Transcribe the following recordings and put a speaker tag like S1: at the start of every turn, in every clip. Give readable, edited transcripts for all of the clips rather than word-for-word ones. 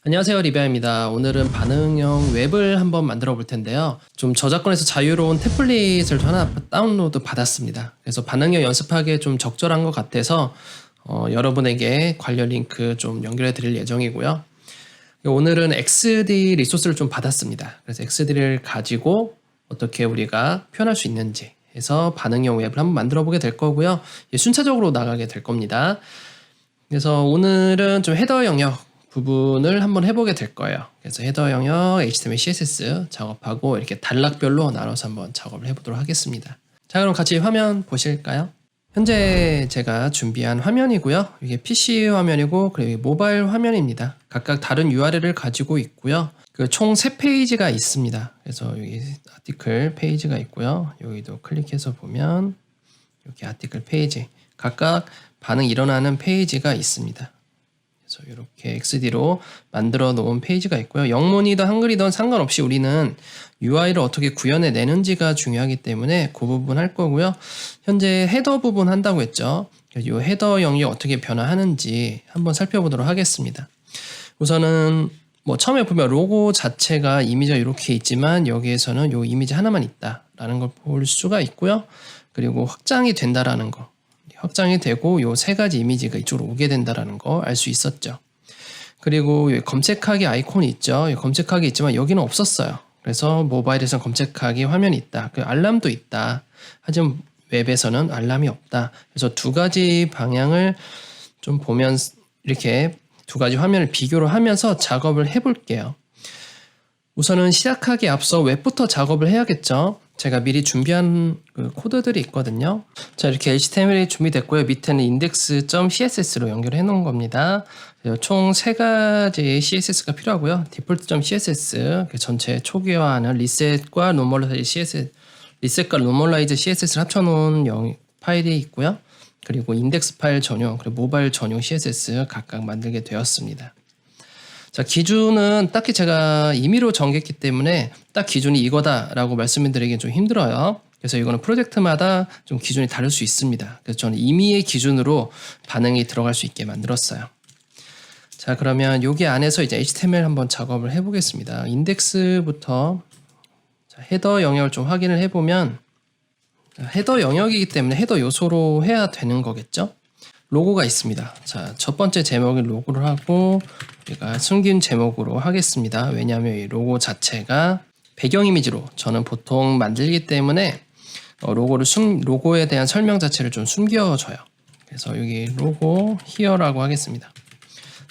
S1: 안녕하세요, 리베아입니다. 오늘은 반응형 웹을 한번 만들어 볼 텐데요. 좀 저작권에서 자유로운 템플릿을 하나 다운로드 받았습니다. 그래서 반응형 연습하기에 좀 적절한 것 같아서 여러분에게 관련 링크 좀 연결해 드릴 예정이고요. 오늘은 XD 리소스를 좀 받았습니다. 그래서 XD를 가지고 어떻게 우리가 표현할 수 있는지 해서 반응형 웹을 한번 만들어 보게 될 거고요. 순차적으로 나가게 될 겁니다. 그래서 오늘은 좀 헤더 영역 부분을 한번 해보게 될 거예요. 그래서 헤더 영역, HTML, CSS 작업하고 이렇게 단락별로 나눠서 한번 작업을 해보도록 하겠습니다. 자, 그럼 같이 화면 보실까요? 현재 제가 준비한 화면이고요. 이게 PC 화면이고 그리고 모바일 화면입니다. 각각 다른 URL을 가지고 있고요. 그 총 3페이지가 있습니다. 그래서 여기 아티클 페이지가 있고요. 여기도 클릭해서 보면 여기 아티클 페이지 각각 반응 일어나는 페이지가 있습니다. 그래서 이렇게 XD로 만들어 놓은 페이지가 있고요. 영문이든 한글이든 상관없이 우리는 UI를 어떻게 구현해 내는지가 중요하기 때문에 그 부분 할 거고요. 현재 헤더 부분 한다고 했죠. 이 헤더 영역이 어떻게 변화하는지 한번 살펴보도록 하겠습니다. 우선은 뭐 처음에 보면 로고 자체가 이미지가 이렇게 있지만 여기에서는 이 이미지 하나만 있다라는 걸 볼 수가 있고요. 그리고 확장이 된다라는 거. 확장이 되고 요 세 가지 이미지가 이쪽으로 오게 된다라는 거 알 수 있었죠. 그리고 검색하기 아이콘이 있죠. 검색하기 있지만 여기는 없었어요. 그래서 모바일에서는 검색하기 화면이 있다. 그 알람도 있다. 하지만 웹에서는 알람이 없다. 그래서 두 가지 방향을 좀 보면 이렇게 두 가지 화면을 비교를 하면서 작업을 해볼게요. 우선은 시작하기 앞서 웹부터 작업을 해야겠죠. 제가 미리 준비한 그 코드들이 있거든요. 자, 이렇게 HTML이 준비됐고요. 밑에는 index.css로 연결해 놓은 겁니다. 총 3가지 CSS가 필요하고요. default.css 전체 초기화하는 리셋과 노멀라이즈 CSS, 리셋과 노멀라이즈 CSS를 합쳐놓은 파일이 있고요. 그리고 인덱스 파일 전용, 그리고 모바일 전용 CSS 각각 만들게 되었습니다. 자, 기준은 딱히 제가 임의로 정했기 때문에 딱 기준이 이거다라고 말씀드리기는 좀 힘들어요. 그래서 이거는 프로젝트마다 좀 기준이 다를 수 있습니다. 그래서 저는 임의의 기준으로 반응이 들어갈 수 있게 만들었어요. 자, 그러면 여기 안에서 이제 HTML 한번 작업을 해보겠습니다. 인덱스부터 헤더 영역을 좀 확인을 해보면 헤더 영역이기 때문에 헤더 요소로 해야 되는 거겠죠? 로고가 있습니다. 자, 첫 번째 제목은 로고를 하고 우리가 숨긴 제목으로 하겠습니다. 왜냐하면 이 로고 자체가 배경 이미지로 저는 보통 만들기 때문에 로고에 대한 설명 자체를 좀 숨겨줘요. 그래서 여기 로고 히어라고 하겠습니다.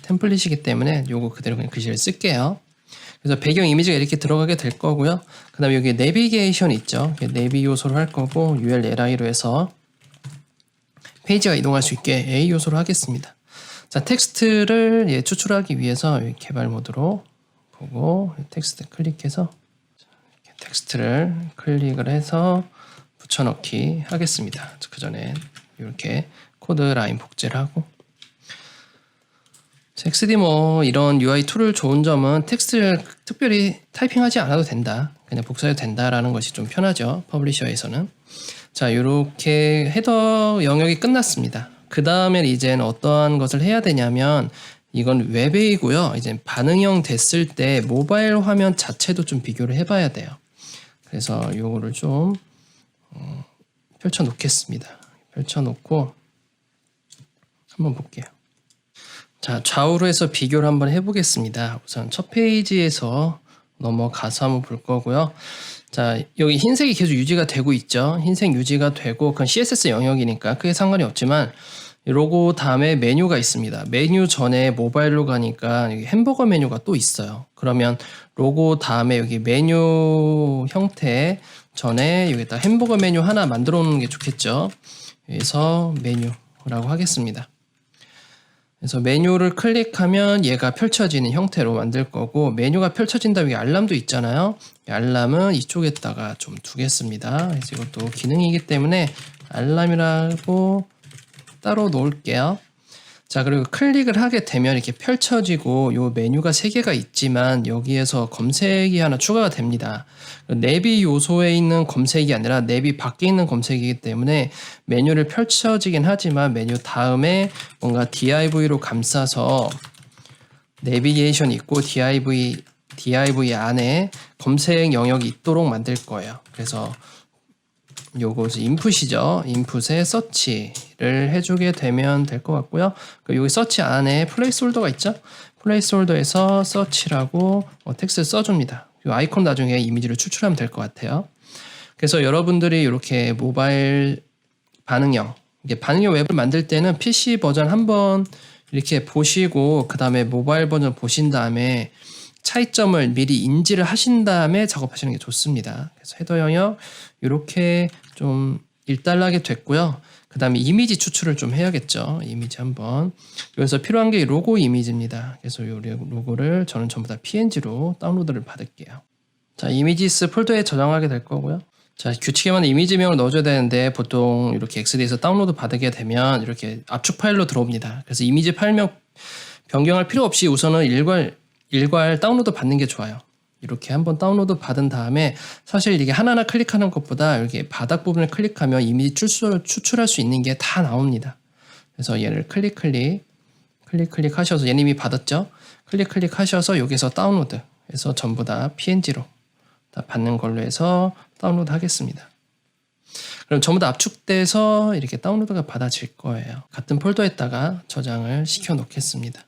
S1: 템플릿이기 때문에 요거 그대로 그냥 글씨를 쓸게요. 그래서 배경 이미지가 이렇게 들어가게 될 거고요. 그 다음에 여기 내비게이션 있죠. 내비 요소로 할 거고 ULLI로 해서 페이지가 이동할 수 있게 A 요소로 하겠습니다. 자, 텍스트를 추출하기 위해서 개발 모드로 보고 텍스트 클릭해서 텍스트를 클릭을 해서 붙여넣기 하겠습니다. 그 전에 이렇게 코드 라인 복제를 하고 XD 뭐 이런 UI 툴을 좋은 점은 텍스트를 특별히 타이핑하지 않아도 된다. 그냥 복사해도 된다라는 것이 좀 편하죠. 퍼블리셔에서는. 자, 이렇게 헤더 영역이 끝났습니다. 그 다음에 이제는 어떠한 것을 해야 되냐면 이건 웹이고요. 이제 반응형 됐을 때 모바일 화면 자체도 좀 비교를 해봐야 돼요. 그래서 요거를 좀 펼쳐 놓겠습니다. 펼쳐 놓고 한번 볼게요. 자, 좌우로 해서 비교를 한번 해보겠습니다. 우선 첫 페이지에서 넘어가서 한번 볼 거고요. 자, 여기 흰색이 계속 유지가 되고 있죠. 흰색 유지가 되고 그건 CSS 영역이니까 크게 상관이 없지만 로고 다음에 메뉴가 있습니다. 메뉴 전에 모바일로 가니까 여기 햄버거 메뉴가 또 있어요. 그러면 로고 다음에 여기 메뉴 형태 전에 여기다 햄버거 메뉴 하나 만들어 놓는 게 좋겠죠. 그래서 메뉴라고 하겠습니다. 그래서 메뉴를 클릭하면 얘가 펼쳐지는 형태로 만들 거고 메뉴가 펼쳐진다 여기 알람도 있잖아요. 이 알람은 이쪽에다가 좀 두겠습니다. 그래서 이것도 기능이기 때문에 알람이라고 따로 놓을게요. 자, 그리고 클릭을 하게 되면 이렇게 펼쳐지고 요 메뉴가 3개가 있지만 여기에서 검색이 하나 추가가 됩니다. 내비 요소에 있는 검색이 아니라 내비 밖에 있는 검색이기 때문에 메뉴를 펼쳐지긴 하지만 메뉴 다음에 뭔가 DIV로 감싸서 내비게이션 있고 div 안에 검색 영역이 있도록 만들 거예요. 그래서 요거 인풋이죠. 인풋에 서치를 해주게 되면 될 것 같고요. 여기 서치 안에 플레이스홀더가 있죠. 플레이스홀더에서 서치라고 텍스트 써줍니다. 이 아이콘 나중에 이미지를 추출하면 될 것 같아요. 그래서 여러분들이 이렇게 모바일 반응형, 이게 반응형 웹을 만들 때는 PC 버전 한번 이렇게 보시고 그 다음에 모바일 버전 보신 다음에 차이점을 미리 인지를 하신 다음에 작업하시는 게 좋습니다. 그래서 헤더 영역 이렇게 좀 일단락이 됐고요. 그 다음에 이미지 추출을 좀 해야겠죠. 이미지 한번. 여기서 필요한 게 로고 이미지입니다. 그래서 이 로고를 저는 전부 다 PNG로 다운로드를 받을게요. 자, 이미지스 폴더에 저장하게 될 거고요. 자, 규칙에 맞는 이미지명을 넣어줘야 되는데 보통 이렇게 XD에서 다운로드 받게 되면 이렇게 압축 파일로 들어옵니다. 그래서 이미지 파일명 변경할 필요 없이 우선은 일괄 다운로드 받는 게 좋아요. 이렇게 한번 다운로드 받은 다음에 사실 이게 하나하나 클릭하는 것보다 이렇게 바닥 부분을 클릭하면 이미지 추출할 수 있는 게 다 나옵니다. 그래서 얘를 클릭 하셔서 얘는 이미 받았죠. 클릭 하셔서 여기서 다운로드 해서 전부 다 PNG로 다 받는 걸로 해서 다운로드 하겠습니다. 그럼 전부 다 압축돼서 이렇게 다운로드가 받아질 거예요. 같은 폴더에다가 저장을 시켜 놓겠습니다.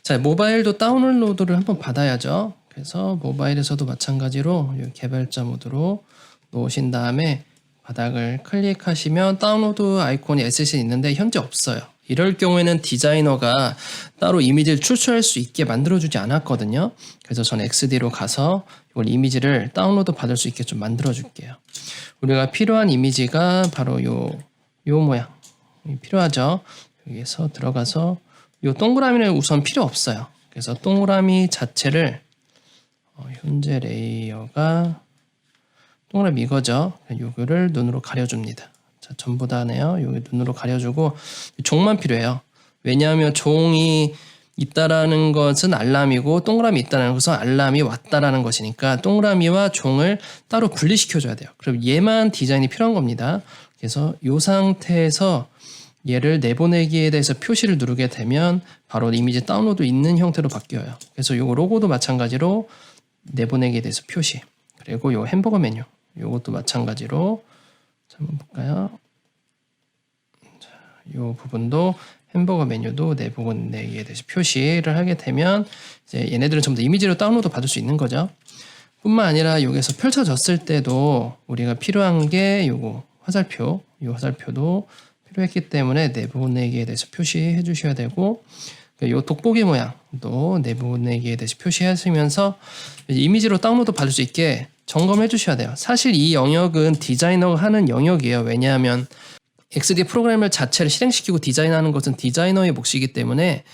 S1: 자, 모바일도 다운로드를 한번 받아야죠. 그래서 모바일에서도 마찬가지로 개발자 모드로 놓으신 다음에 바닥을 클릭하시면 다운로드 아이콘이 SS에 있는데 현재 없어요. 이럴 경우에는 디자이너가 따로 이미지를 추출할 수 있게 만들어주지 않았거든요. 그래서 저는 XD로 가서 이걸 이미지를 다운로드 받을 수 있게 좀 만들어줄게요. 우리가 필요한 이미지가 바로 요 모양 필요하죠. 여기서 들어가서 요 동그라미는 우선 필요 없어요. 그래서 동그라미 자체를 현재 레이어가 동그라미 이거죠. 요거를 눈으로 가려줍니다. 자, 전부 다네요. 여기 눈으로 가려주고 종만 필요해요. 왜냐하면 종이 있다라는 것은 알람이고 동그라미 있다는 것은 알람이 왔다라는 것이니까 동그라미와 종을 따로 분리시켜줘야 돼요. 그럼 얘만 디자인이 필요한 겁니다. 그래서 이 상태에서 얘를 내보내기에 대해서 표시를 누르게 되면 바로 이미지 다운로드 있는 형태로 바뀌어요. 그래서 요거 로고도 마찬가지로 내보내기에 대해서 표시, 그리고 요 햄버거 메뉴 요것도 마찬가지로 한번 볼까요? 자, 요 부분도 햄버거 메뉴도 내보내기에 대해서 표시를 하게 되면 이제 얘네들은 전부 다 이미지로 다운로드 받을 수 있는 거죠. 뿐만 아니라 여기서 펼쳐졌을 때도 우리가 필요한 게 요거 화살표, 요 화살표도 필요했기 때문에 내보내기에 대해서 표시해 주셔야 되고, 요 돋보기 모양도 내보내기에 대해서 표시하시면서 이미지로 다운로드 받을 수 있게 점검해 주셔야 돼요. 사실 이 영역은 디자이너가 하는 영역이에요. 왜냐하면 XD 프로그램을 자체를 실행시키고 디자인하는 것은 디자이너의 몫이기 때문에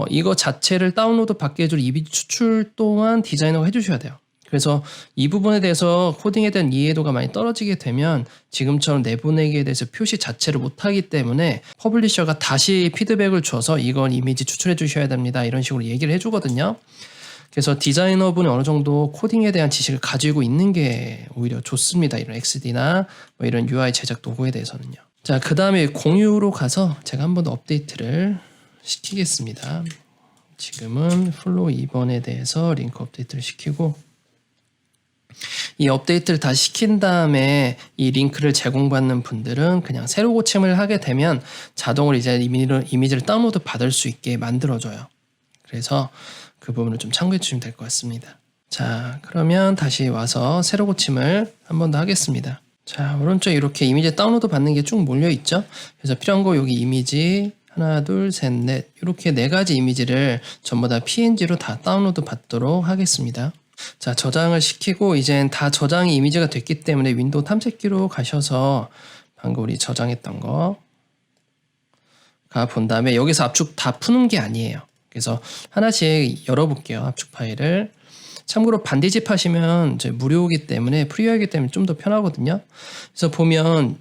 S1: 이거 자체를 다운로드 받게 해줄 이미지 추출 또한 디자이너가 해주셔야 돼요. 그래서 이 부분에 대해서 코딩에 대한 이해도가 많이 떨어지게 되면 지금처럼 내보내기에 대해서 표시 자체를 못하기 때문에 퍼블리셔가 다시 피드백을 줘서 이건 이미지 추출해 주셔야 됩니다. 이런 식으로 얘기를 해주거든요. 그래서 디자이너분이 어느 정도 코딩에 대한 지식을 가지고 있는 게 오히려 좋습니다. 이런 XD나 뭐 이런 UI 제작 도구에 대해서는요. 자, 그 다음에 공유로 가서 제가 한 번 더 업데이트를 시키겠습니다. 지금은 플로우 2번에 대해서 링크 업데이트를 시키고, 이 업데이트를 다 시킨 다음에 이 링크를 제공받는 분들은 그냥 새로 고침을 하게 되면 자동으로 이제 이미지를 다운로드 받을 수 있게 만들어줘요. 그래서 그 부분을 좀 참고해 주시면 될 것 같습니다. 자, 그러면 다시 와서 새로 고침을 한 번 더 하겠습니다. 자, 오른쪽에 이렇게 이미지 다운로드 받는 게 쭉 몰려 있죠. 그래서 필요한 거 여기 이미지 하나, 둘, 셋, 넷 이렇게 네 가지 이미지를 전부 다 PNG로 다 다운로드 받도록 하겠습니다. 자, 저장을 시키고 이젠 다 저장이 이미지가 됐기 때문에 윈도우 탐색기로 가셔서 방금 우리 저장했던 거 가 본 다음에 여기서 압축 다 푸는 게 아니에요. 그래서 하나씩 열어볼게요. 압축 파일을. 참고로 반디집 하시면 이제 무료이기 때문에 프리하기 때문에 좀 더 편하거든요. 그래서 보면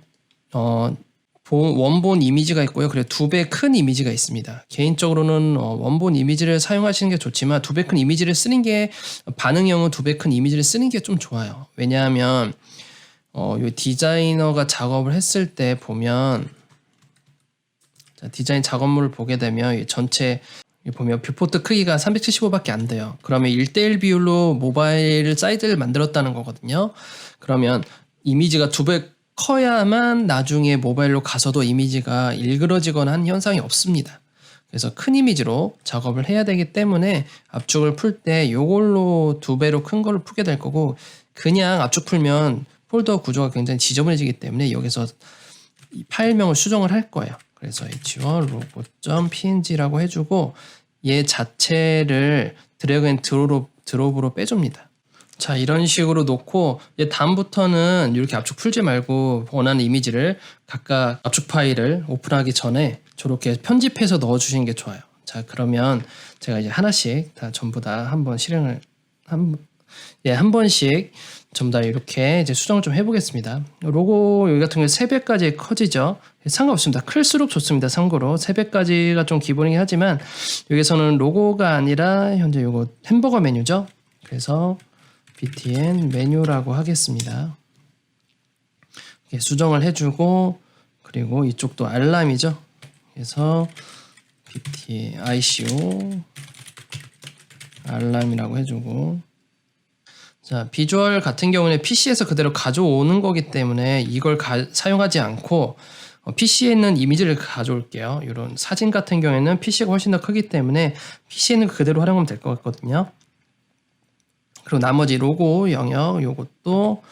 S1: 원본 이미지가 있고요. 그리고 2배 큰 이미지가 있습니다. 개인적으로는 원본 이미지를 사용하시는 게 좋지만 2배 큰 이미지를 쓰는 게 반응형은 2배 큰 이미지를 쓰는 게 좀 좋아요. 왜냐하면 요 디자이너가 작업을 했을 때 보면 디자인 작업물을 보게 되면 전체 여기 보면 뷰포트 크기가 375밖에 안 돼요. 그러면 1:1 비율로 모바일 사이즈를 만들었다는 거거든요. 그러면 이미지가 2배 커야만 나중에 모바일로 가서도 이미지가 일그러지거나 한 현상이 없습니다. 그래서 큰 이미지로 작업을 해야 되기 때문에 압축을 풀 때 이걸로 2배로 큰 걸로 풀게 될 거고, 그냥 압축 풀면 폴더 구조가 굉장히 지저분해지기 때문에 여기서 이 파일명을 수정을 할 거예요. 그래서 h1 logo.png라고 해주고 얘 자체를 드래그 앤 드롭으로 빼줍니다. 자, 이런 식으로 놓고 이제 다음부터는 이렇게 압축 풀지 말고 원하는 이미지를 각각 압축 파일을 오픈하기 전에 저렇게 편집해서 넣어 주시는 게 좋아요. 자, 그러면 제가 이제 하나씩 다 전부 다 한번 실행을 한 번씩 전부 다 이렇게 이제 수정을 좀 해보겠습니다. 로고 여기 같은 경우에 3배까지 커지죠. 상관없습니다. 클수록 좋습니다. 참고로 3배까지가 좀 기본이긴 하지만 여기서는 로고가 아니라 현재 이거 햄버거 메뉴죠. 그래서 btn 메뉴라고 하겠습니다. 이렇게 수정을 해주고, 그리고 이쪽도 알람이죠. 그래서 btn ico 알람이라고 해주고, 자, 비주얼 같은 경우는 PC에서 그대로 가져오는 거기 때문에 이걸 사용하지 않고 PC에 있는 이미지를 가져올게요. 이런 사진 같은 경우에는 PC가 훨씬 더 크기 때문에 PC에 있는 거 그대로 활용하면 될 것 같거든요. 그리고 나머지 로고 영역 요것도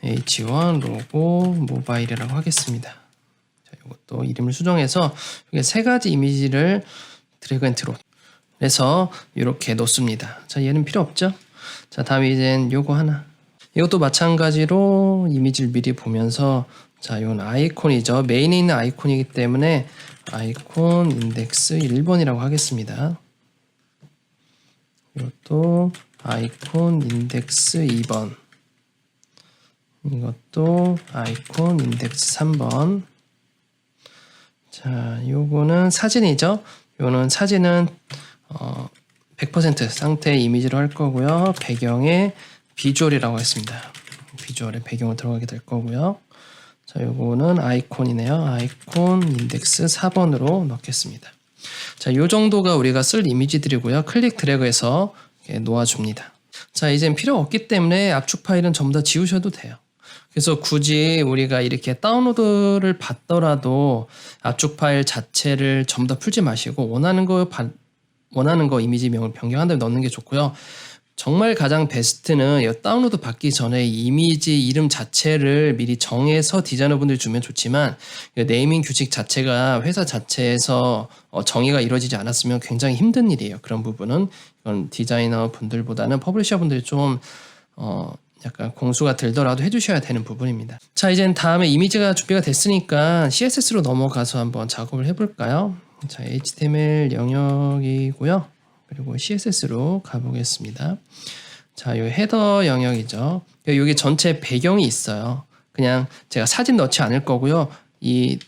S1: h1 로고 모바일이라고 하겠습니다. 자, 요것도 이름을 수정해서 이게 3가지 이미지를 드래그 앤 드롭 해서 이렇게 놓습니다. 자, 얘는 필요 없죠. 자, 다음에 이젠 요거 하나. 이것도 마찬가지로 이미지를 미리 보면서, 자, 이건 아이콘이죠. 메인에 있는 아이콘이기 때문에 아이콘 인덱스 1번이라고 하겠습니다. 이것도 아이콘 인덱스 2번. 이것도 아이콘 인덱스 3번. 자, 요거는 사진이죠. 요는 사진은 100% 상태의 이미지로 할 거고요. 배경에 비주얼이라고 했습니다. 비주얼에 배경을 들어가게 될 거고요. 자, 요거는 아이콘이네요. 아이콘 인덱스 4번으로 넣겠습니다. 자, 요 정도가 우리가 쓸 이미지들이고요. 클릭 드래그해서 놓아줍니다. 자, 이젠 필요 없기 때문에 압축 파일은 전부 다 지우셔도 돼요. 그래서 굳이 우리가 이렇게 다운로드를 받더라도 압축 파일 자체를 전부 다 풀지 마시고 원하는 거 이미지명을 변경한 다음에 넣는 게 좋고요. 정말 가장 베스트는 다운로드 받기 전에 이미지 이름 자체를 미리 정해서 디자이너분들이 주면 좋지만 네이밍 규칙 자체가 회사 자체에서 정의가 이루어지지 않았으면 굉장히 힘든 일이에요. 그런 부분은 이건 디자이너 분들보다는 퍼블리셔 분들이 좀 약간 공수가 들더라도 해주셔야 되는 부분입니다. 자, 이젠 다음에 이미지가 준비가 됐으니까 CSS로 넘어가서 한번 작업을 해볼까요? 자, HTML 영역이고요. 그리고 CSS로 가보겠습니다. 자, 요 헤더 영역이죠. 여기 전체 배경이 있어요. 그냥 제가 사진 넣지 않을 거고요. 이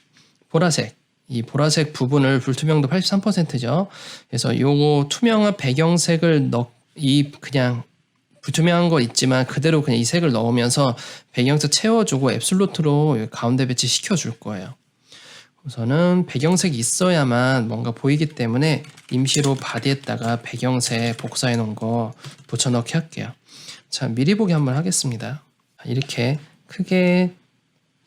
S1: 보라색 부분을 불투명도 83%죠. 그래서 요거 투명한 배경색을 그냥 불투명한 거 있지만 그대로 그냥 이 색을 넣으면서 배경색 채워주고 앱솔루트로 가운데 배치 시켜줄 거예요. 우선은 배경색이 있어야만 뭔가 보이기 때문에 임시로 바디에다가 배경색 복사해 놓은 거 붙여넣기 할게요. 자, 미리 보기 한번 하겠습니다. 이렇게 크게,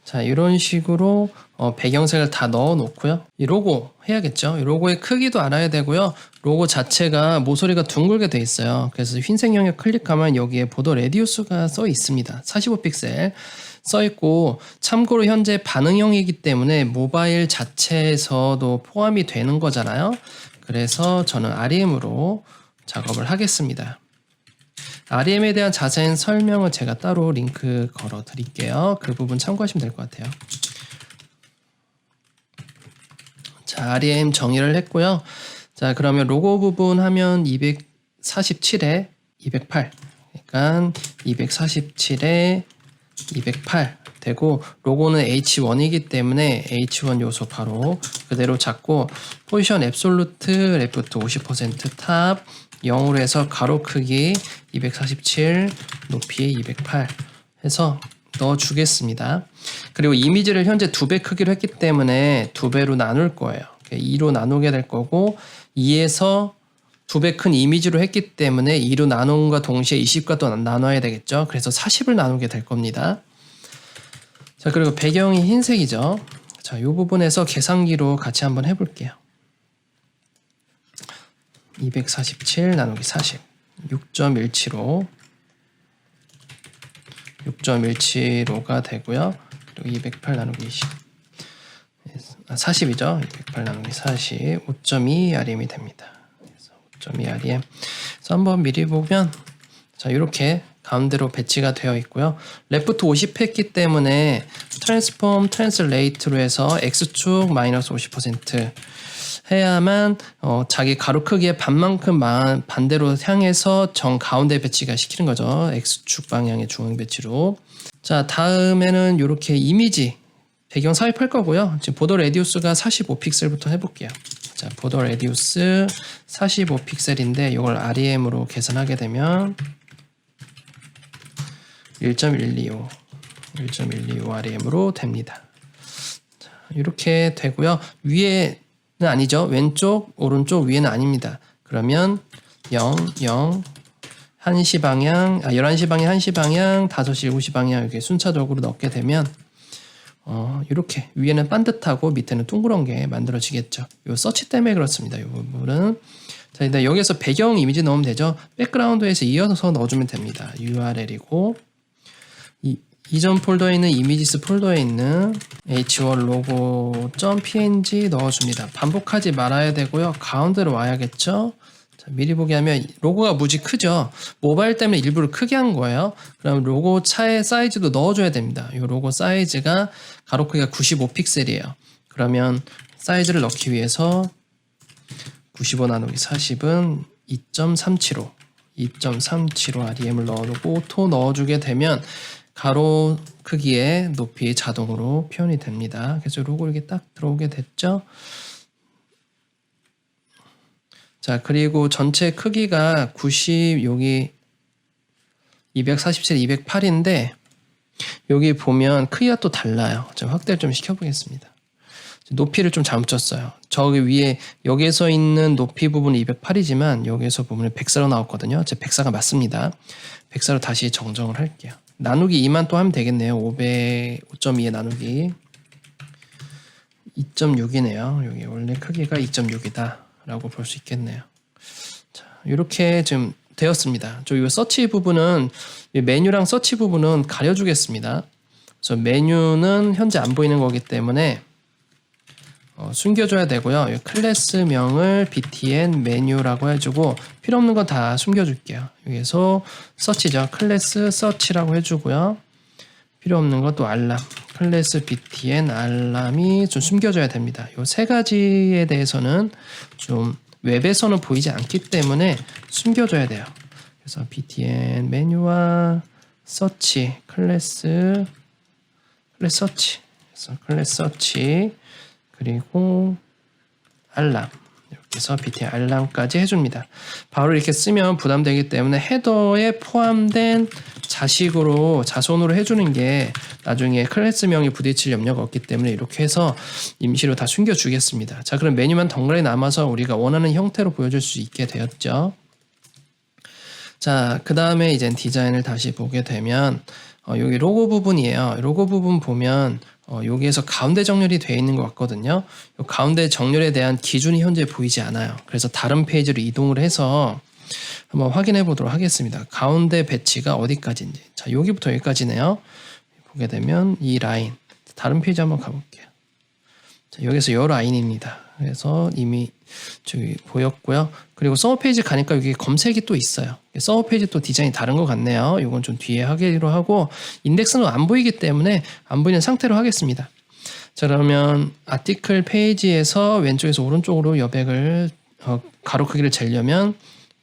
S1: 자, 이런 식으로 배경색을 다 넣어 놓고요. 이 로고 해야겠죠. 이 로고의 크기도 알아야 되고요. 로고 자체가 모서리가 둥글게 돼 있어요. 그래서 흰색 영역 클릭하면 여기에 보더 레디우스가 써 있습니다. 45픽셀 써 있고, 참고로 현재 반응형이기 때문에 모바일 자체에서도 포함이 되는 거잖아요. 그래서 저는 REM으로 작업을 하겠습니다. REM에 대한 자세한 설명은 제가 따로 링크 걸어 드릴게요. 그 부분 참고하시면 될 것 같아요. 자, REM 정의를 했고요. 자, 그러면 로고 부분 하면 247에 208, 그러니까 247에 208 되고, 로고는 H1이기 때문에 H1 요소 바로 그대로 잡고, 포지션 앱솔루트 레프트 50% 탑 0으로 해서 가로 크기 247 높이 208 해서 넣어 주겠습니다. 그리고 이미지를 현재 2배 크기로 했기 때문에 2배로 나눌 거예요. 2로 나누게 될 거고, 2에서 2배 큰 이미지로 했기 때문에 2로 나눈과 동시에 20과 또 나눠야 되겠죠. 그래서 40을 나누게 될 겁니다. 자, 그리고 배경이 흰색이죠. 자, 이 부분에서 계산기로 같이 한번 해볼게요. 247 나누기 40 6.175 6.175가 되고요. 그리고 208 나누기 20 40이죠. 208 나누기 40 5.2 RM이 됩니다. 5.2 RM. 그래서 한번 미리 보면 자, 이렇게 가운데로 배치가 되어 있고요. 레프트 50 했기 때문에 트랜스폼 트랜슬레이트로 해서 X축 마이너스 50% 해야만 자기 가로 크기의 반만큼 반대로 향해서 정 가운데 배치가 시키는 거죠. X축 방향의 중앙 배치로. 자, 다음에는 이렇게 이미지 배경 삽입할 거고요. 지금 보더 레디우스가 45픽셀부터 해볼게요. 자, 보더 레디우스 45픽셀인데 이걸 REM으로 계산하게 되면 1.125 REM으로 됩니다. 자, 이렇게 되고요. 위에는 아니죠. 왼쪽, 오른쪽, 위에는 아닙니다. 그러면 0, 0, 1시 방향, 11시 방향, 1시 방향, 5시, 7시 방향 이렇게 순차적으로 넣게 되면 이렇게 위에는 반듯하고 밑에는 둥그런 게 만들어지겠죠. 이 서치 때문에 그렇습니다. 이 부분은. 자, 일단 여기에서 배경 이미지 넣으면 되죠. 백그라운드에서 이어서 넣어주면 됩니다. URL이고 이전 폴더에 있는 이미지스 폴더에 있는 h1 logo.png 넣어줍니다. 반복하지 말아야 되고요. 가운데로 와야겠죠. 자, 미리 보기 하면 로고가 무지 크죠. 모바일 때문에 일부러 크게 한 거예요. 그럼 로고 차의 사이즈도 넣어줘야 됩니다. 이 로고 사이즈가 가로 크기가 95픽셀이에요. 그러면 사이즈를 넣기 위해서 95 나누기 40은 2.375 REM을 넣어주고 오토 넣어주게 되면 가로 크기의 높이 자동으로 표현이 됩니다. 그래서 로고 이렇게 딱 들어오게 됐죠. 자, 그리고 전체 크기가 90, 여기 247, 208인데 여기 보면 크기가 또 달라요. 제가 확대를 좀 시켜보겠습니다. 높이를 좀 잘못 쳤어요. 저기 위에 여기에서 있는 높이 부분은 208이지만 여기에서 보면 104로 나왔거든요. 제 104가 맞습니다. 104로 다시 정정을 할게요. 나누기 2만 또 하면 되겠네요. 5.2에 나누기 2.6이네요. 여기 원래 크기가 2.6이다 라고 볼 수 있겠네요. 자, 이렇게 지금 되었습니다. 이 서치 부분은 메뉴랑 서치 부분은 가려주겠습니다. 그래서 메뉴는 현재 안 보이는 거기 때문에 숨겨줘야 되고요. 클래스명을 btn 메뉴라고 해주고 필요 없는 건 다 숨겨줄게요. 여기서 서치죠. 클래스 서치라고 해주고요. 필요 없는 것도 알람. 클래스 btn 알람이 좀 숨겨줘야 됩니다. 이 세 가지에 대해서는 좀 웹에서는 보이지 않기 때문에 숨겨줘야 돼요. 그래서 btn 메뉴와 서치, 클래스 서치, 그래서 클래스 서치 그리고 알람 이렇게 해서 btn 알람까지 해줍니다. 바로 이렇게 쓰면 부담되기 때문에 헤더에 포함된 자손으로 해주는 게 나중에 클래스명이 부딪힐 염려가 없기 때문에 이렇게 해서 임시로 다 숨겨주겠습니다. 자, 그럼 메뉴만 덩그러니 남아서 우리가 원하는 형태로 보여줄 수 있게 되었죠. 자, 그 다음에 이제 디자인을 다시 보게 되면 여기 로고 부분이에요. 로고 부분 보면 여기에서 가운데 정렬이 되어 있는 것 같거든요. 이 가운데 정렬에 대한 기준이 현재 보이지 않아요. 그래서 다른 페이지로 이동을 해서 한번 확인해 보도록 하겠습니다. 가운데 배치가 어디까지인지. 자, 여기부터 여기까지네요. 보게 되면 이 라인. 다른 페이지 한번 가볼게요. 자, 여기서 이 라인입니다. 그래서 이미 저기 보였고요. 그리고 서버 페이지 가니까 여기 검색이 또 있어요. 서버 페이지 또 디자인이 다른 것 같네요. 이건 좀 뒤에 하기로 하고 인덱스는 안 보이기 때문에 안 보이는 상태로 하겠습니다. 자, 그러면 아티클 페이지에서 왼쪽에서 오른쪽으로 여백을 가로 크기를 재려면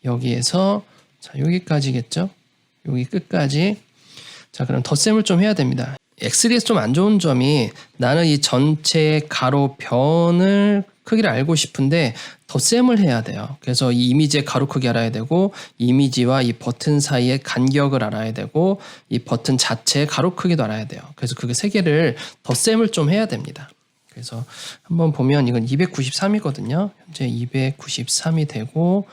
S1: 여기에서 자, 여기까지겠죠. 여기 끝까지. 자, 그럼 덧셈을 좀 해야 됩니다. X3에서 좀 안 좋은 점이 나는 이 전체 가로 변을 크기를 알고 싶은데 덧셈을 해야 돼요. 그래서 이 이미지의 가로 크기 알아야 되고 이미지와 이 버튼 사이의 간격을 알아야 되고 이 버튼 자체의 가로 크기도 알아야 돼요. 그래서 그 세 개를 덧셈을 좀 해야 됩니다. 그래서 한번 보면 이건 293이거든요. 현재 293이 되고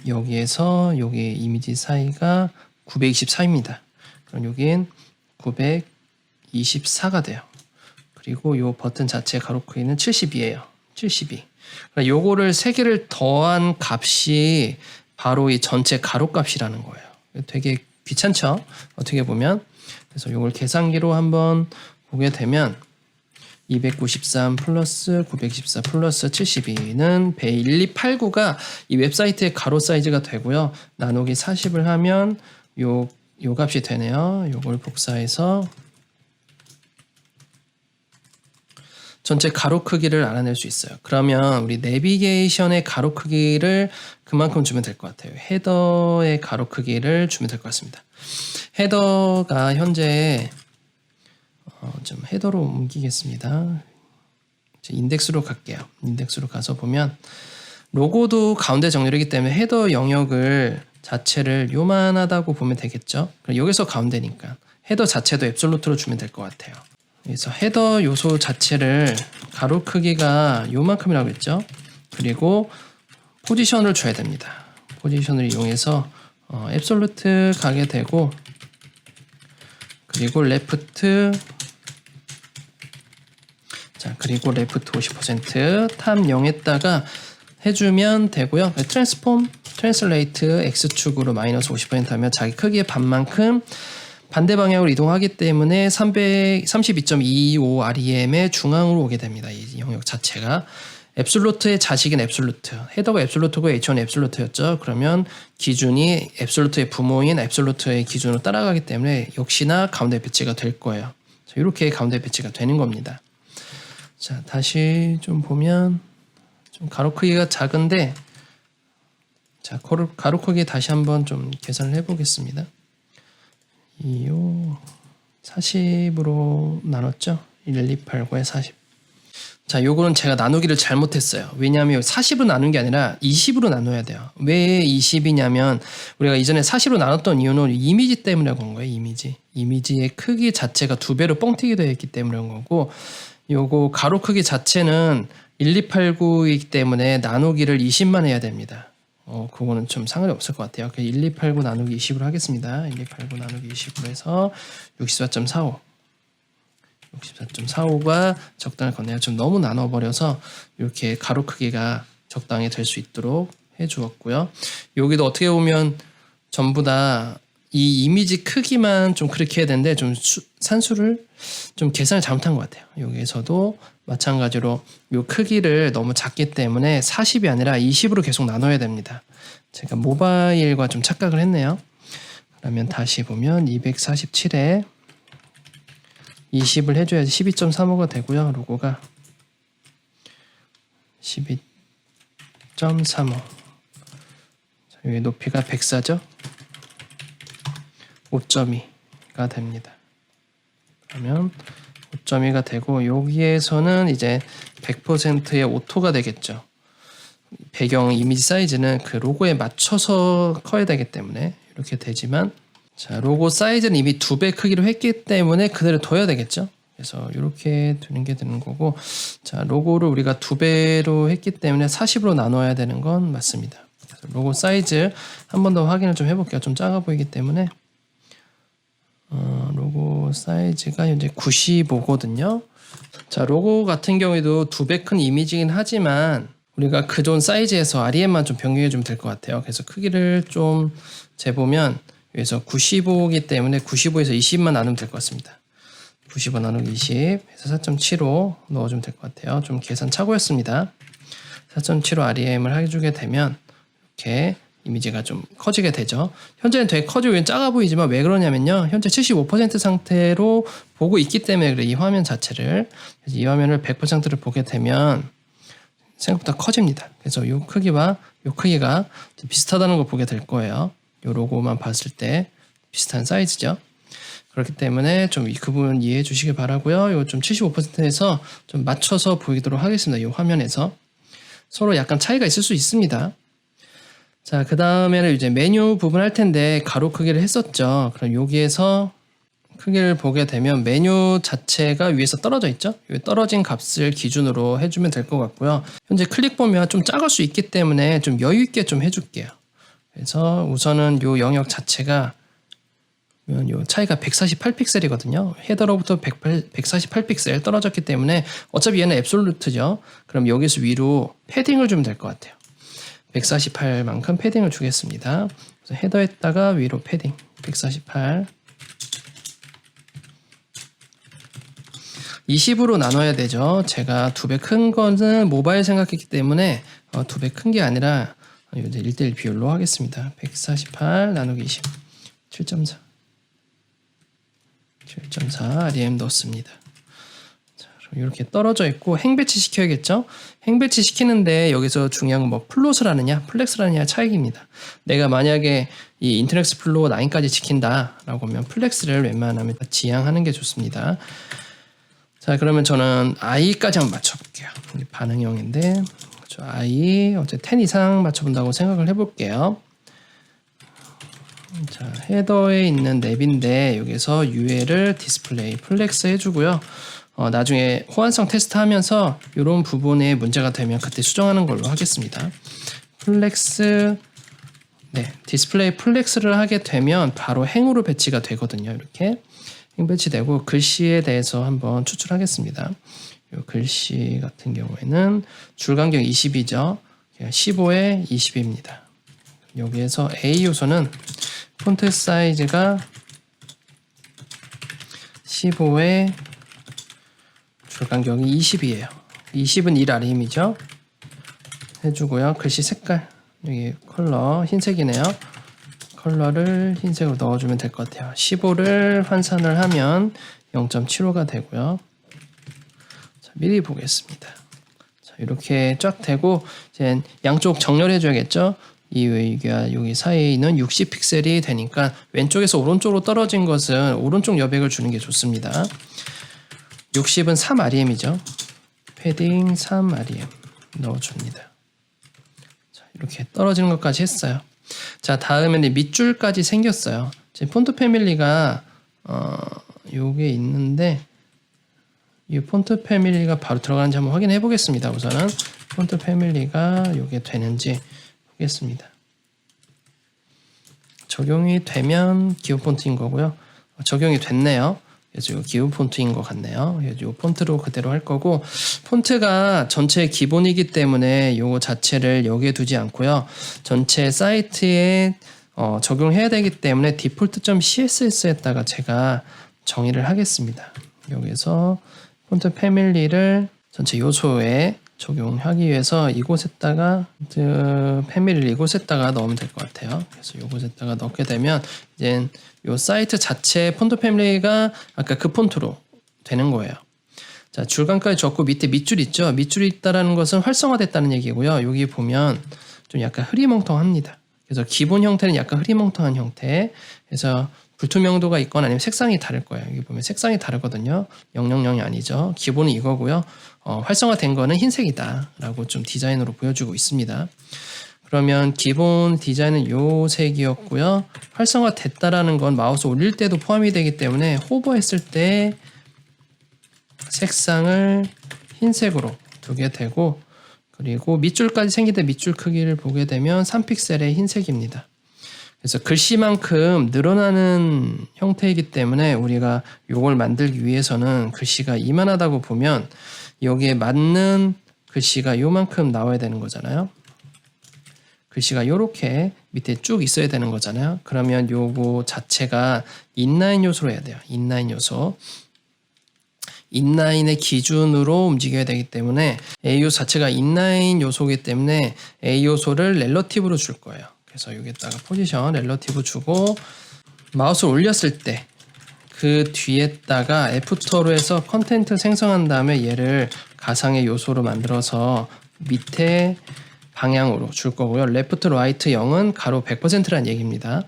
S1: 여기에서 여기 이미지 사이가 924입니다. 그럼 여긴 924가 돼요. 그리고 이 버튼 자체 가로 크기는 72예요. 72. 그러니까 요거를 3개를 더한 값이 바로 이 전체 가로 값이라는 거예요. 되게 귀찮죠? 어떻게 보면. 그래서 요걸 계산기로 한번 보게 되면 293 플러스 914 플러스 72는 11289가 이 웹사이트의 가로 사이즈가 되고요. 나누기 40을 하면 요 값이 되네요. 요걸 복사해서 전체 가로 크기를 알아낼 수 있어요. 그러면 우리 내비게이션의 가로 크기를 그만큼 주면 될 것 같아요. 헤더의 가로 크기를 주면 될 것 같습니다. 헤더가 현재 좀 헤더로 옮기겠습니다. 인덱스로 갈게요. 인덱스로 가서 보면 로고도 가운데 정렬이기 때문에 헤더 영역을 자체를 요만하다고 보면 되겠죠. 여기서 가운데니까 헤더 자체도 앱솔루트로 주면 될 것 같아요. 그래서 헤더 요소 자체를 가로 크기가 요만큼이라고 했죠. 그리고 포지션을 줘야 됩니다. 포지션을 이용해서 앱솔루트 가게 되고 그리고 레프트 그리고 레프트 50% 탑 0에다가 해주면 되고요. 트랜슬레이트 X축으로 마이너스 50% 하면 자기 크기의 반만큼 반대 방향으로 이동하기 때문에 332.25 REM의 중앙으로 오게 됩니다. 이 영역 자체가. 앱솔루트의 자식인 앱솔루트. 헤더가 앱솔루트고 H1이 앱솔루트였죠. 그러면 기준이 앱솔루트의 부모인 앱솔루트의 기준으로 따라가기 때문에 역시나 가운데 배치가 될 거예요. 이렇게 가운데 배치가 되는 겁니다. 자, 다시 좀 보면 좀 가로 크기가 작은데 자, 가로 크기 다시 한번 좀 계산을 해 보겠습니다. 40으로 나눴죠? 1289에 40. 자, 요거는 제가 나누기를 잘못했어요. 왜냐하면 40으로 나눈 게 아니라 20으로 나눠야 돼요. 왜 20이냐면 우리가 이전에 40으로 나눴던 이유는 이미지 때문에 그런 거예요. 이미지의 크기 자체가 2배로 뻥튀기 되어 있기 때문에 그런 거고 요거 가로 크기 자체는 1289이기 때문에 나누기를 20만 해야 됩니다. 그거는 좀 상관이 없을 것 같아요. 1289 나누기 20으로 하겠습니다. 1289 나누기 20으로 해서 64.45. 64.45가 적당히 건네요. 좀 너무 나눠버려서 이렇게 가로 크기가 적당히 될 수 있도록 해주었고요. 여기도 어떻게 보면 전부 다 이 이미지 크기만 좀 그렇게 해야 되는데 좀 산수를 좀 계산을 잘못한 것 같아요. 여기에서도 마찬가지로 이 크기를 너무 작기 때문에 40이 아니라 20으로 계속 나눠야 됩니다. 제가 모바일과 좀 착각을 했네요. 그러면 다시 보면 247에 20을 해줘야지 12.35가 되고요. 로고가 12.35. 여기 높이가 104죠. 5.2가 됩니다. 그러면 5.2가 되고 여기에서는 이제 100%의 오토가 되겠죠. 배경 이미지 사이즈는 그 로고에 맞춰서 커야 되기 때문에 이렇게 되지만 자, 로고 사이즈는 이미 2배 크기로 했기 때문에 그대로 둬야 되겠죠. 그래서 이렇게 두는 게 되는 거고 자, 로고를 우리가 2배로 했기 때문에 40으로 나눠야 되는 건 맞습니다. 그래서 로고 사이즈 한 번 더 확인을 좀 해볼게요. 좀 작아 보이기 때문에 로고 사이즈가 현재 95거든요. 자, 로고 같은 경우에도 2배 큰 이미지긴 하지만 우리가 그존 사이즈에서 REM만 좀 변경해 주면 될 것 같아요. 그래서 크기를 좀 재보면 여기서 95이기 때문에 95에서 20만 나누면 될 것 같습니다. 95 나누기 20 해서 4.75 넣어주면 될 것 같아요. 좀 계산 착오였습니다. 4.75 REM을 해주게 되면 이렇게 이미지가 좀 커지게 되죠. 현재는 되게 커지고 작아 보이지만 왜 그러냐면요. 현재 75% 상태로 보고 있기 때문에 그래. 이 화면 자체를. 그래서 이 화면을 100%를 보게 되면 생각보다 커집니다. 그래서 이 크기와 이 크기가 비슷하다는 걸 보게 될 거예요. 이 로고만 봤을 때 비슷한 사이즈죠. 그렇기 때문에 좀 그 부분 이해해 주시길 바라고요. 이거 좀 75%에서 좀 맞춰서 보이도록 하겠습니다. 이 화면에서 서로 약간 차이가 있을 수 있습니다. 자, 그 다음에는 이제 메뉴 부분 할 텐데 가로 크기를 했었죠. 그럼 여기에서 크기를 보게 되면 메뉴 자체가 위에서 떨어져 있죠. 이 떨어진 값을 기준으로 해주면 될 것 같고요. 현재 클릭 보면 좀 작을 수 있기 때문에 좀 여유 있게 좀 해줄게요. 그래서 우선은 이 영역 자체가 요 차이가 148픽셀이거든요. 헤더로부터 148픽셀 떨어졌기 때문에 어차피 얘는 앱솔루트죠. 그럼 여기서 위로 패딩을 주면 될 것 같아요. 148만큼 패딩을 주겠습니다. 그래서 헤더에다가 위로 패딩 148 20으로 나눠야 되죠. 제가 2배 큰 거는 모바일 생각했기 때문에 2배 큰 게 아니라 1:1 비율로 하겠습니다. 148 나누기 20 7.4 REM 넣습니다. 자, 이렇게 떨어져 있고 행배치 시켜야겠죠. 행배치 시키는데 여기서 중요한 건 뭐 플롯을 하느냐 플렉스를 하느냐 차이입니다. 내가 만약에 이 인터넷 익스플로러 9까지 지킨다 라고 하면 플렉스를 웬만하면 지향하는 게 좋습니다. 자, 그러면 저는 i까지 한번 맞춰볼게요. 반응형인데 저 i 어쨌든 10 이상 맞춰본다고 생각을 해볼게요. 자, 헤더에 있는 랩인데 여기서 UL을 디스플레이 플렉스 해주고요. 나중에 호환성 테스트 하면서 이런 부분에 문제가 되면 그때 수정하는 걸로 하겠습니다. 플렉스 디스플레이 플렉스를 하게 되면 바로 행으로 배치가 되거든요. 이렇게 행 배치되고 글씨에 대해서 한번 추출하겠습니다. 이 글씨 같은 경우에는 줄간격 20이죠. 15에 20입니다. 여기에서 A 요소는 폰트 사이즈가 15에 줄간격이 20이에요. 20은 1RM이죠. 해주고요. 글씨 색깔 여기 컬러 흰색이네요. 컬러를 흰색으로 넣어주면 될 것 같아요. 15를 환산을 하면 0.75가 되고요. 자, 미리 보겠습니다. 자, 이렇게 쫙 되고 이제 양쪽 정렬해 줘야겠죠. 여기 사이에 있는 60픽셀이 되니까 왼쪽에서 오른쪽으로 떨어진 것은 오른쪽 여백을 주는 게 좋습니다. 60은 3REM이죠. 패딩 3REM 넣어줍니다. 자, 이렇게 떨어지는 것까지 했어요. 자, 다음에는 밑줄까지 생겼어요. 제 폰트 패밀리가 요게 있는데 이 폰트 패밀리가 바로 들어가는지 한번 확인해 보겠습니다. 우선은 폰트 패밀리가 요게 되는지 보겠습니다. 적용이 되면 기본 폰트인 거고요. 적용이 됐네요. 그래서 요 기본 폰트인 것 같네요. 요 폰트로 그대로 할 거고 폰트가 전체 기본이기 때문에 요거 자체를 여기에 두지 않고요. 전체 사이트에 적용해야 되기 때문에 default.css에다가 제가 정의를 하겠습니다. 여기서 폰트 패밀리를 전체 요소에 적용하기 위해서 이곳에다가 패밀리를 이곳에다가 넣으면 될 것 같아요. 그래서 이곳에다가 넣게 되면 이제 요 사이트 자체 폰트 패밀리가 아까 그 폰트로 되는 거예요. 자, 줄간까지 적고 밑에 밑줄 있죠. 밑줄이 있다라는 것은 활성화됐다는 얘기고요. 여기 보면 좀 약간 흐리멍텅합니다. 그래서 기본 형태는 약간 흐리멍텅한 형태. 그래서 불투명도가 있거나 아니면 색상이 다를 거예요. 여기 보면 색상이 다르거든요. 000이 아니죠. 기본은 이거고요. 활성화된 거는 흰색이다 라고 좀 디자인으로 보여주고 있습니다. 그러면 기본 디자인은 요 색이었고요. 활성화 됐다라는 건 마우스 올릴 때도 포함이 되기 때문에 호버했을 때 색상을 흰색으로 두게 되고 그리고 밑줄까지 생길 때 밑줄 크기를 보게 되면 3픽셀의 흰색입니다. 그래서 글씨만큼 늘어나는 형태이기 때문에 우리가 요걸 만들기 위해서는 글씨가 이만하다고 보면 여기에 맞는 글씨가 요만큼 나와야 되는 거잖아요. 글씨가 요렇게 밑에 쭉 있어야 되는 거잖아요. 그러면 요거 자체가 인라인 요소로 해야 돼요. 인라인 요소. 인라인의 기준으로 움직여야 되기 때문에 A 요소 자체가 인라인 요소이기 때문에 A 요소를 렐러티브로 줄 거예요. 그래서 여기다가 포지션 렐러티브 주고 마우스를 올렸을 때 그 뒤에다가 애프터로 해서 컨텐트 생성한 다음에 얘를 가상의 요소로 만들어서 밑에 방향으로 줄 거고요. 레프트 라이트 0은 가로 100%라는 얘기입니다.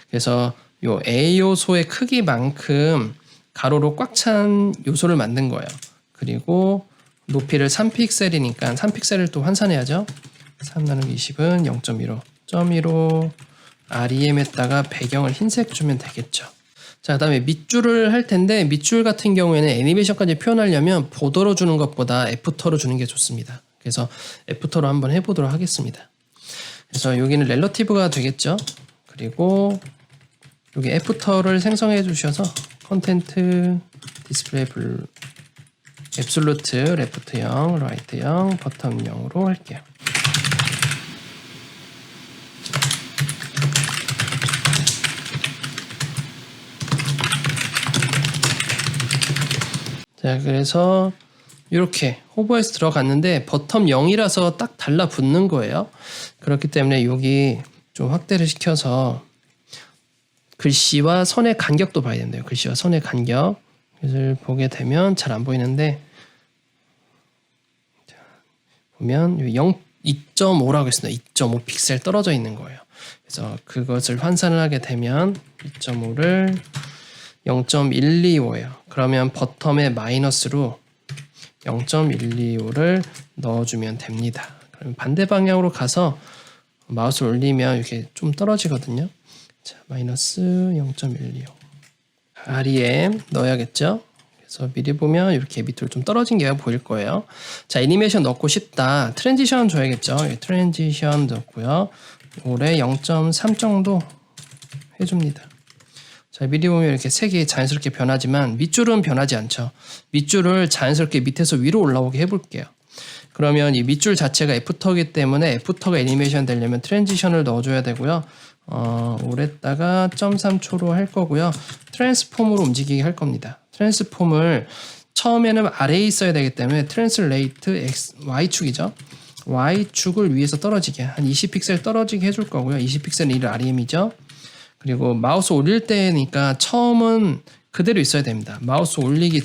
S1: 그래서 요 A 요소의 크기만큼 가로로 꽉 찬 요소를 만든 거예요. 그리고 높이를 3픽셀이니까 3픽셀을 또 환산해야죠. 3 나누기 20은 0.15 0.15 REM에다가 배경을 흰색 주면 되겠죠. 자, 그다음에 밑줄을 할 텐데 밑줄 같은 경우에는 애니메이션까지 표현하려면 보더로 주는 것보다 애프터로 주는 게 좋습니다. 그래서 애프터로 한번 해보도록 하겠습니다. 그래서 여기는 렐러티브가 되겠죠. 그리고 여기 애프터를 생성해 주셔서 컨텐트 디스플레이 블루 앱솔루트 레프트 0, 라이트 0, 버텀 0으로 할게요. 자, 그래서 이렇게 호버에서 들어갔는데 버텀 0이라서 딱 달라붙는 거예요. 그렇기 때문에 여기 좀 확대를 시켜서 글씨와 선의 간격도 봐야 된대요. 글씨와 선의 간격을 보게 되면 잘 안 보이는데 자, 보면 2.5라고 했습니다. 2.5 픽셀 떨어져 있는 거예요. 그래서 그것을 환산을 하게 되면 2.5를 0.125예요. 그러면 버텀의 마이너스로 0.125를 넣어주면 됩니다. 그럼 반대 방향으로 가서 마우스를 올리면 이렇게 좀 떨어지거든요. 자, 마이너스 0.125 REM 넣어야겠죠. 그래서 미리 보면 이렇게 밑으로 좀 떨어진 게 보일 거예요. 자, 애니메이션 넣고 싶다. 트랜지션 줘야겠죠. 트랜지션 넣고요. 올해 0.3 정도 해줍니다. 자, 미리 보면 이렇게 색이 자연스럽게 변하지만 밑줄은 변하지 않죠. 밑줄을 자연스럽게 밑에서 위로 올라오게 해볼게요. 그러면 이 밑줄 자체가 애프터이기 때문에 애프터가 애니메이션 되려면 트랜지션을 넣어줘야 되고요. 올했다가 0.3초로 할 거고요. 트랜스폼으로 움직이게 할 겁니다. 트랜스폼을 처음에는 아래에 있어야 되기 때문에 트랜슬레이트 Y축이죠. Y축을 위에서 떨어지게 한 20픽셀 떨어지게 해줄 거고요. 20픽셀은 1 REM이죠. 그리고 마우스 올릴 때니까 처음은 그대로 있어야 됩니다. 마우스 올리기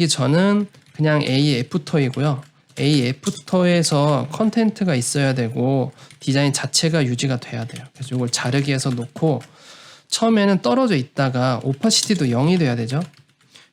S1: 전은 그냥 A 애프터이고요. A 애프터에서 컨텐트가 있어야 되고 디자인 자체가 유지가 돼야 돼요. 그래서 이걸 자르기 해서 놓고 처음에는 떨어져 있다가 오파시티도 0이 돼야 되죠.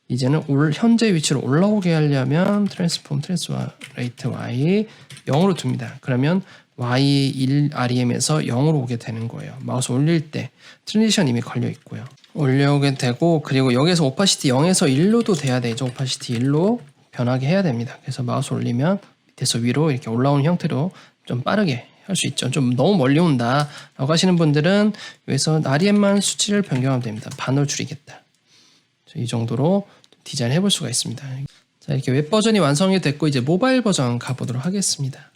S1: 이제는 현재 위치로 올라오게 하려면 트랜스폼 트랜스레이트 Y 0으로 둡니다. 그러면 Y1 REM에서 0으로 오게 되는 거예요. 마우스 올릴 때 트랜지션 이미 걸려 있고요. 올려오게 되고 그리고 여기서 오파시티 0에서 1로도 돼야 되죠. 오파시티 1로 변하게 해야 됩니다. 그래서 마우스 올리면 밑에서 위로 이렇게 올라오는 형태로 좀 빠르게 할 수 있죠. 좀 너무 멀리 온다 라고 하시는 분들은 여기서 REM만 수치를 변경하면 됩니다. 반으로 줄이겠다. 이 정도로 디자인 해볼 수가 있습니다. 자, 이렇게 웹 버전이 완성이 됐고 이제 모바일 버전 가보도록 하겠습니다.